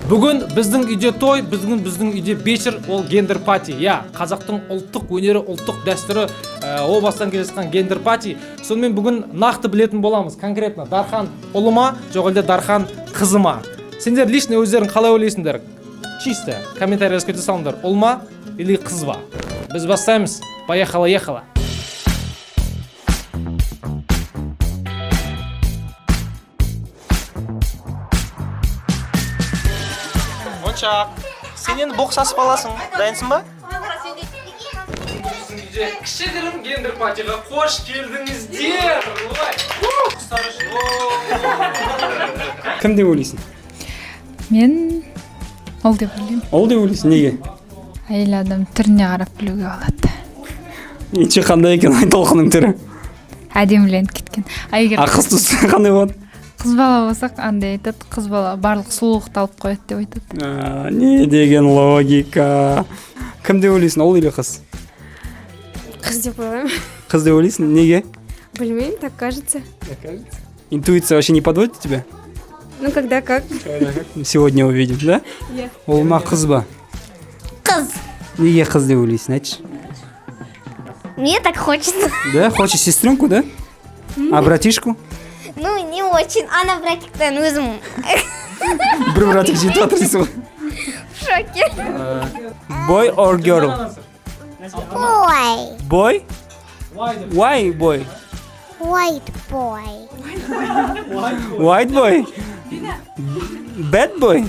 Бүгін біздің үйде той, біздің үйде вечер, ол гендер пати. Я, қазақтың ұлттық өнері, ұлттық дәстүрі, о бастан келе жатқан гендер пати. Сонымен бүгін нақты білетін боламыз. Конкретно Дархан ұлыма, жоқ әлде Дархан қызыма. Сендер лично өздерің қалай ойлайсыңдар? Чисто комментарий жазып кете салыңдар. Ұлма или қызба? Біз бастаймыз. Поехала. Моншақ, сен енді боксасып аласың, дайынсың ба? Кішігірім гендер патиға қош келдіңіздер. Кім деп ойлайсың? Мен ол деп ойлаймын. Ол деп ойлайсың, неге? Әйел адам түріне қарап білуге болады. Неше қандай екен айтолқының түрі? Әдеміленіп кеткен. Қыз туса қандай болады? Қыз бала болсақ, андай айтады, қыз бала барлық сұлулықты алып қояды деп айтады. Не деген логика. Кім деп ойлайсың, ол или қыз? Қыз деп ойлаймын. Қыз деп ойлайсың, неге? Білмеймін, так кажется. Интуиция вообще не подводит тебя? Ну, когда как. Сегодня увидим, да? Иә. Ол ма қыз ба? Қыз. Неге қыз деп ойлайсың, айтшы? Мне так хочется. Да, хочешь сестренку, да? А братишку? Ну, не очень. Ана братиктен өзім Бір братик жетіп жатыр дейсің ғой. в шоке. Boy or girl? Boy. Boy? Why boy? White boy. White boy? Bad boy?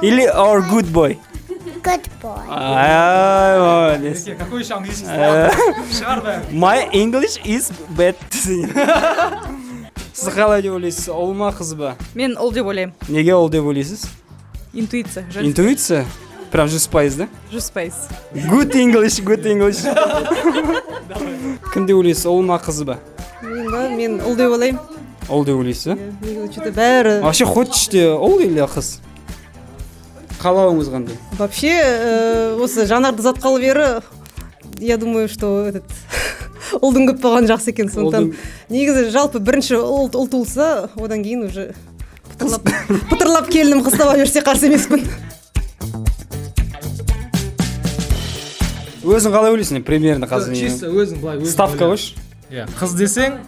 Или or good boy? Good boy. Молодец. Какой еще английский? My English is bad. Сіз қалай деп ойлайсыз, ол ма қыз ба? Мен ол деп ойлаймын. Неге ол деп ойлайсыз? Интуиция. Интуиция? Прям 100%, да? 100%. Good English. Кім деп ойлайсыз, ол ма қыз ба? Мен ол деп ойлаймын. Ол деп ойлайсыз, а? Неге что-то бәрі. Вообще хочете ол или қыз? Қалауыңыз қандай? Вообще, осы жанарды затқалы бері, я думаю, что ұлдың көп болған жақсы екен. Сондықтан негізі жалпы бірінші ұл туылса, одан кейін уже пытырлап келінім қыз таба берсе қарсы емеспін. Өзің қалай ойлайсың, примерно қазір? Чисто өзің былай. Ставка қойшы. Қыз десең,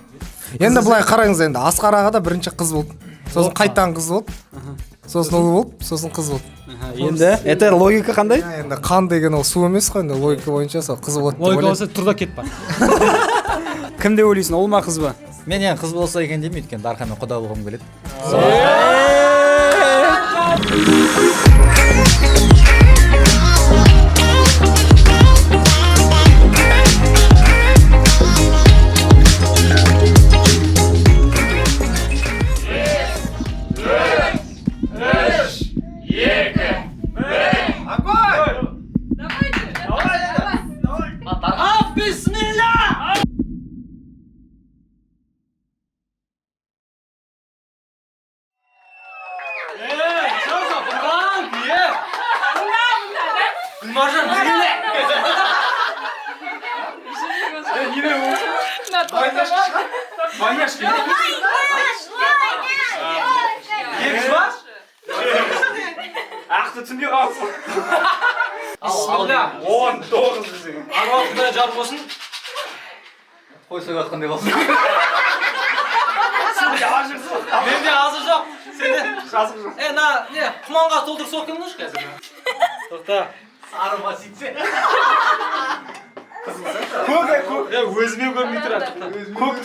Енді былай қараңыз, енді Асқар аға да бірінші қыз болды. Сосын қайтадан қыз болды. Сосын ұл болды, сосын қыз болды. Енді, это логика қандай? Енді қан деген ол су емес қой, енді логика бойынша сол қыз болады деп логика ойлаймын. болса тұрда кет бар. Кім деп ойлайсың, ол ма қыз ба? Мен ең қыз болса екен деймін, өйткені Дарханмен құда болғым келеді. Ақты түнде қалсын. Бисмилля. 19 біздің. Аруақында жар болсын. Қой сойып атқандай болсын. Менде азы жоқ. Сенде жазық жоқ. Не, құманға толтыр соқыңыз қазір. Тоқта. Арыма сөйтсе. Көк. Өзіме көрмей тұрады. Көк.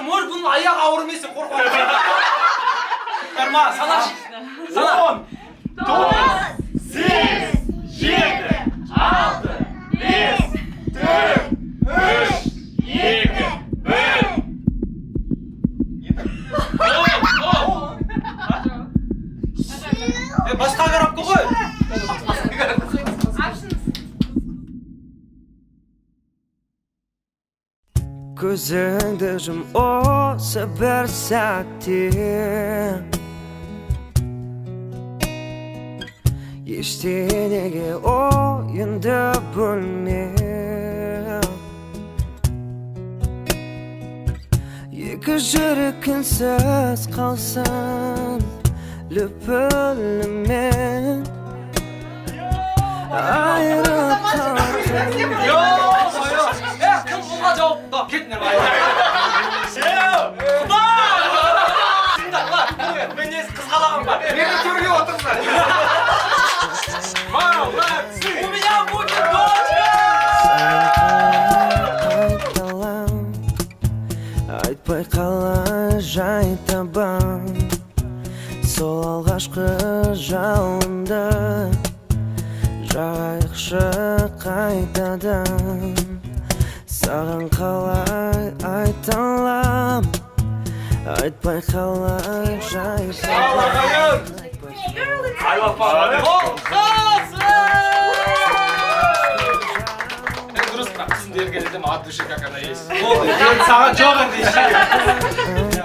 Может, бұның аяғы ауыр емес, қорқады. Қарма, санаш. 10, 9, 8, 7, 6, 5, 4, 3, 2, 1. Басқа қарапқа қой. Көзіңді жұм осы бір сәтте ештеңеге ойынды бөлме. Екі жүрек үнсіз қалсын лүпілімен айырып қалсын. Кім бұға жауапты? Кетіңдер бай. Мен несі қызғалағым бар. Мені төрге отырсыздар. У меня будет дочка! Айтпай қалай жай табам, сол алғашқы жалынды жағайықшы қайтадан. Саған қалай айта алам, айтпай қалай жай табам. Дұрыс, бірақ сіздің еркелетім от души как она есть. Саған жоқ енді